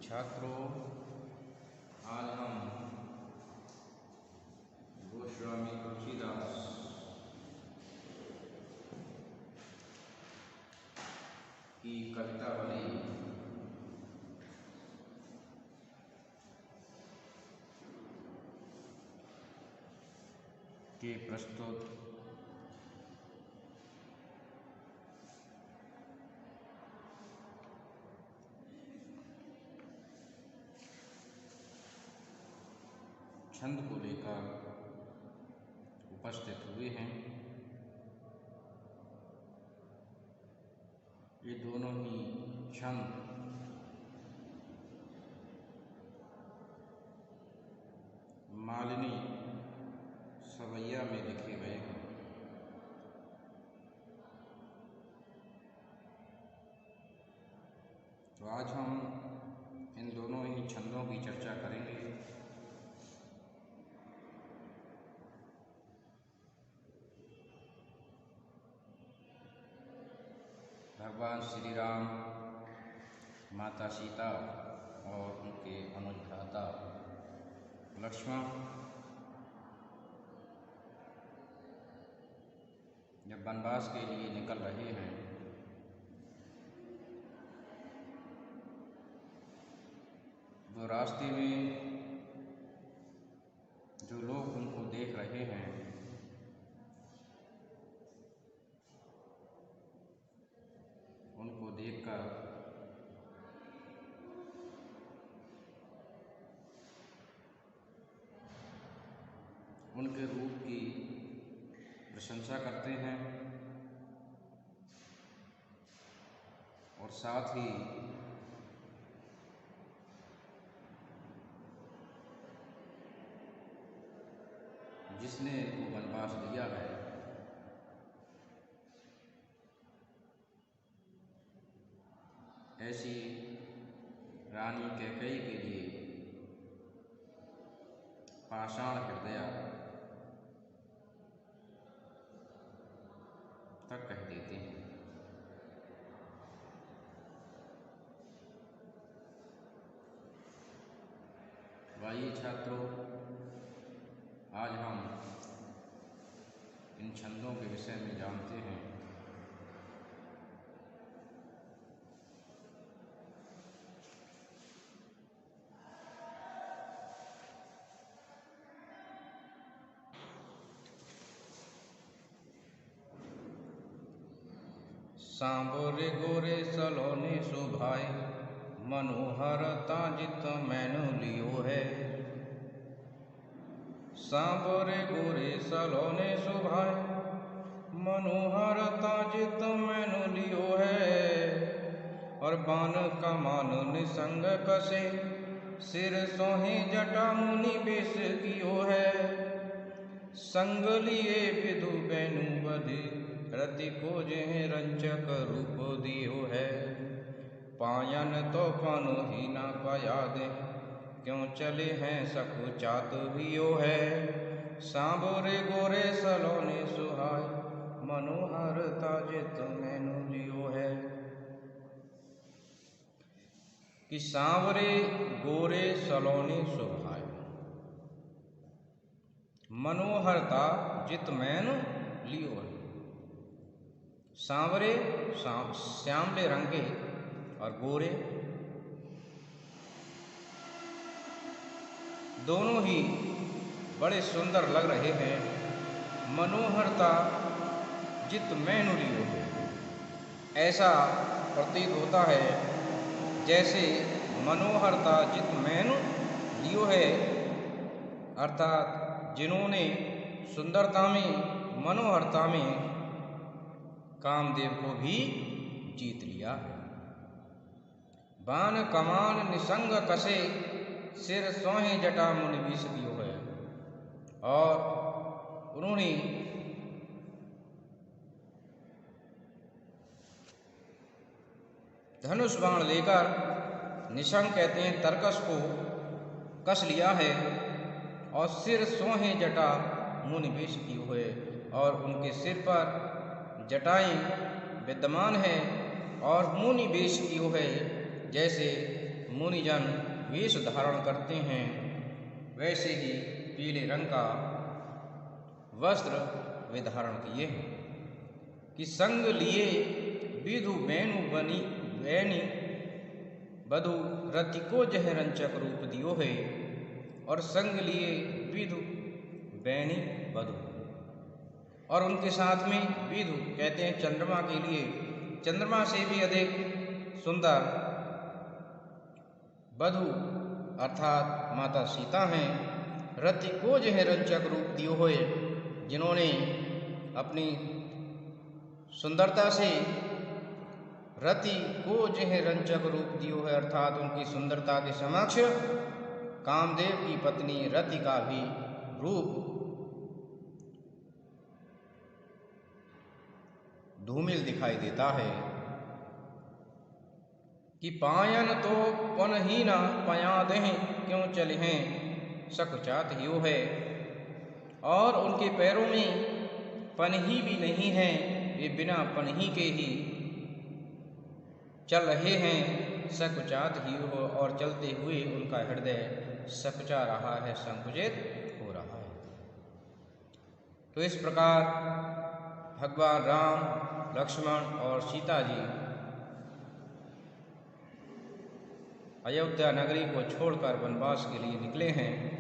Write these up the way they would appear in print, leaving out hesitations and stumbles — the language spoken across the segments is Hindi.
छात्रों, आज हम गोस्वामी तुलसीदास की कवितावली के प्रस्तुत छंद को लेकर उपस्थित हुए हैं। ये दोनों ही छंद मालिनी सवैया में लिखे गए हैं। तो आज हम इन दोनों ही छंदों की चर्चा करेंगे। भगवान श्री राम, माता सीता और उनके अनुज भ्राता लक्ष्मण जब वनवास के लिए निकल रहे हैं तो रास्ते में जो लोग उनको देख रहे हैं उनको देखकर उनके रूप की प्रशंसा करते हैं और साथ ही जिसने वो वनवास दिया है ऐसी रानी कैकेयी के लिए पाषाण हृदय तक कह देते हैं। आइए छात्रों, आज हम इन छंदों के विषय में जानते हैं। सांबोरे गोरे सलोने शोभाए, मनोहरता जित मैंने लियो है। सांबोरे गोरे सलोने शोभाए, मनोहरता जित मैंने लियो है। और बान कमान निसंग कसे, सिर सोहे जटा मुनि बेश कियो है। संग लिए विधु बैनु बधे, रति को जेह रंचक रूप दियो है। पायन तो पनु ही ना पाया दे, क्यों चले हैं सकु चात हियो है। सांबोरे गोरे सलोने सुहाय, मनोहरता जित मैंने लियो है। कि सांवरे गोरे सलोने सुहाय, मनोहरता जित मैंने लियो है। सांवरे श्यामले रंगे और गोरे दोनों ही बड़े सुंदर लग रहे हैं। मनोहरता जित मैंने लियो है, ऐसा प्रतीत होता है जैसे मनोहरता जित मैंने लियो है, अर्थात जिन्होंने सुंदरता में मनोहरता में कामदेव को भी जीत लिया है। बान कमान निसंग कसे, सिर सोहे जटा मुनि बेश कियो है। और उन्होंने धनुष बाण लेकर, निसंग कहते हैं तरकस को कस लिया है। और सिर सोहे जटा मुनि बेश कियो है, और उनके सिर पर जटाएं विद्यमान है और मुनि बेश कियो है, जैसे मुनिजन वेश धारण करते हैं, वैसे ही पीले रंग का वस्त्र वे धारण किए हैं। कि संग लिए विधु बैनु बनी बैनी बधु रति को जह रंचक रूप दियो है। और संग लिए विधु बैनी बधु, और उनके साथ में विधु कहते हैं चंद्रमा के लिए, चंद्रमा से भी अधिक सुंदर बधु अर्थात माता सीता हैं। रति को जह रंचक रूप दियो होए, जिन्होंने अपनी सुंदरता से रति को जह रंचक रूप दियो है, अर्थात उनकी सुंदरता के समक्ष कामदेव की पत्नी रति का भी रूप धूमिल दिखाई देता है। कि पायन तो पन ही न पयाद हैं, क्यों चले हैं सकुचात हियो है। और उनके पैरों में पनही भी नहीं है, वे बिना पनही के ही चल रहे हैं। सकुचात ही हो, और चलते हुए उनका हृदय सकुचा रहा है, संकुचित हो रहा है। तो इस प्रकार भगवान राम, लक्ष्मण और सीता जी अयोध्या नगरी को छोड़कर वनवास के लिए निकले हैं,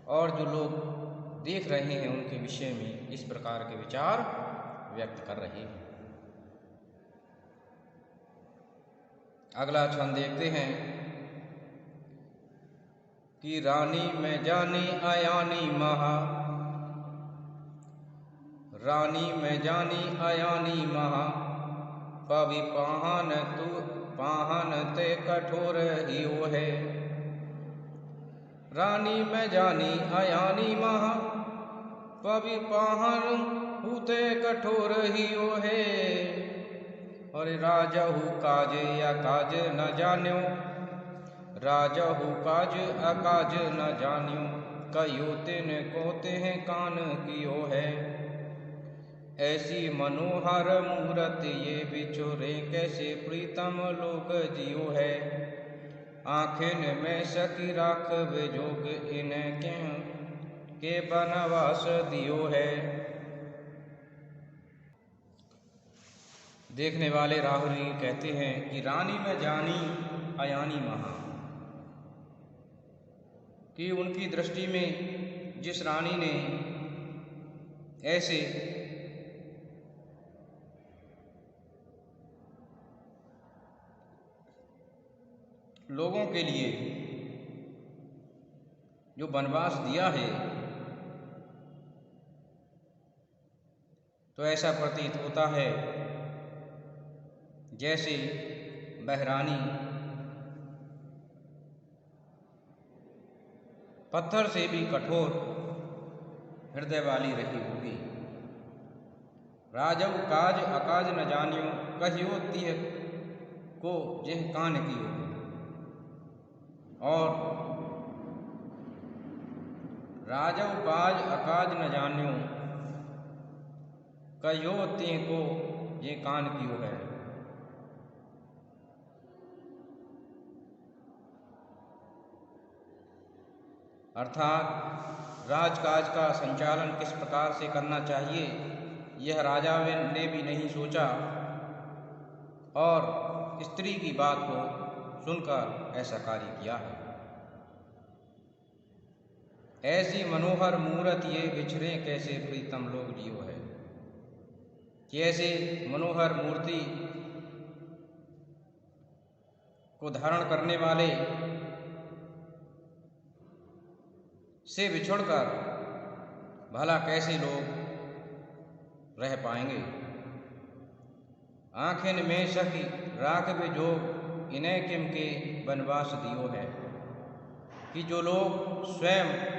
और जो लोग देख रहे हैं उनके विषय में इस प्रकार के विचार व्यक्त कर रहे हैं। अगला छंद देखते हैं। कि रानी में जानी आयानी महा, रानी में जानी आयानी महा, पवि पाहन तू पाहन ते कठोर हियो है। रानी में जानी आयानी महा, पवि पाहन हुते कठोर हियो है। और राजहु काज अकाज न जान्यो, राजहु काज अकाज न जान्यो, कयो तिन को तिह कान कियो है। ऐसी मनोहर मूरत ये बिछोरे, कैसे प्रीतम लोक जियो है। आँखिन में सकी राख जोग, इन के बनवास दियो है। देखने वाले राहुल जी कहते हैं कि रानी में जानी आयानी महा, कि उनकी दृष्टि में जिस रानी ने ऐसे लोगों के लिए जो वनवास दिया है, तो ऐसा प्रतीत होता है जैसे वह रानी पत्थर से भी कठोर हृदय वाली रही होगी। राजव काज अकाज न जानियो, कहियो तिह को जेह कान कियो। और राजव काज अकाज न जानियो, कहियो तिह को ये कान कियो है। अर्थात राजकाज का संचालन किस प्रकार से करना चाहिए यह राजा ने भी नहीं सोचा, और स्त्री की बात को सुनकर ऐसा कार्य किया है। ऐसी मनोहर मूरत ये बिछरे, कैसे प्रीतम लोग जियो है। कि ऐसे मनोहर मूर्ति को धारण करने वाले से बिछुड़कर भला कैसे लोग रह पाएंगे। आँखिन में सखी राख जोग, इन्हें किम के वनवास दियो है। कि जो लोग स्वयं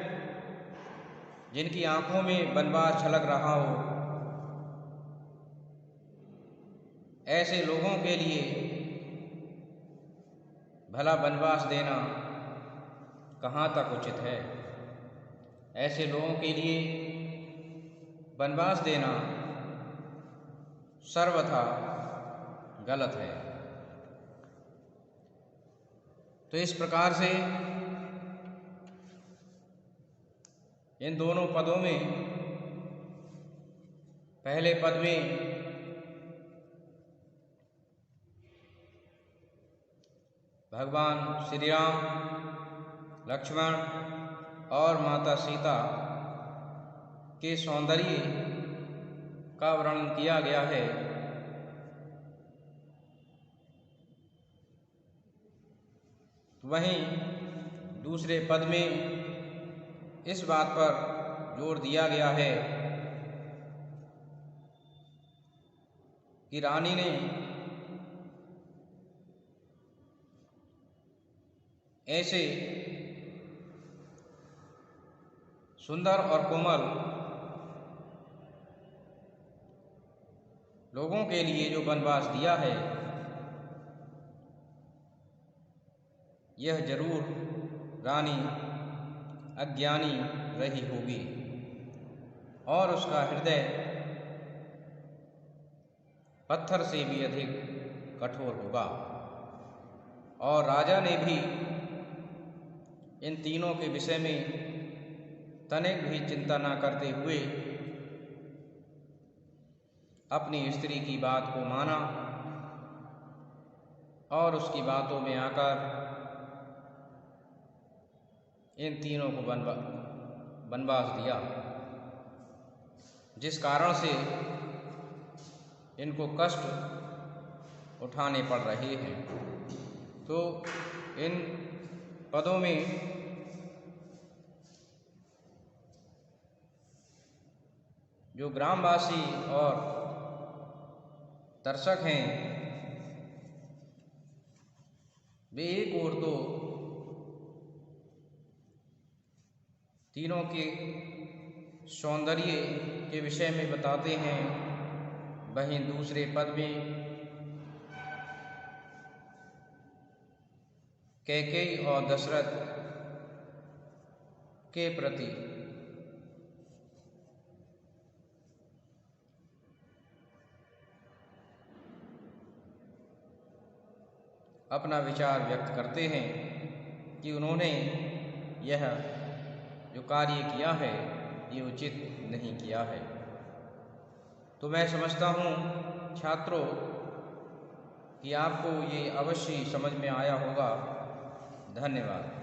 जिनकी आंखों में वनवास छलक रहा हो, ऐसे लोगों के लिए भला वनवास देना कहाँ तक उचित है। ऐसे लोगों के लिए वनवास देना सर्वथा गलत है। तो इस प्रकार से इन दोनों पदों में, पहले पद में भगवान श्री राम, लक्ष्मण और माता सीता के सौंदर्य का वर्णन किया गया है। वहीं दूसरे पद में इस बात पर जोर दिया गया है कि रानी ने ऐसे सुंदर और कोमल लोगों के लिए जो वनवास दिया है, यह जरूर रानी अज्ञानी रही होगी और उसका हृदय पत्थर से भी अधिक कठोर होगा। और राजा ने भी इन तीनों के विषय में तनिक भी चिंता न करते हुए अपनी स्त्री की बात को माना और उसकी बातों में आकर इन तीनों को वनवास दिया, जिस कारण से इनको कष्ट उठाने पड़ रहे हैं। तो इन पदों में जो ग्रामवासी और दर्शक हैं, वे एक ओर तो तीनों के सौंदर्य के विषय में बताते हैं, वहीं दूसरे पद में कैकेयी और दशरथ के प्रति अपना विचार व्यक्त करते हैं कि उन्होंने यह जो कार्य किया है ये उचित नहीं किया है। तो मैं समझता हूँ छात्रों कि आपको ये अवश्य समझ में आया होगा। धन्यवाद।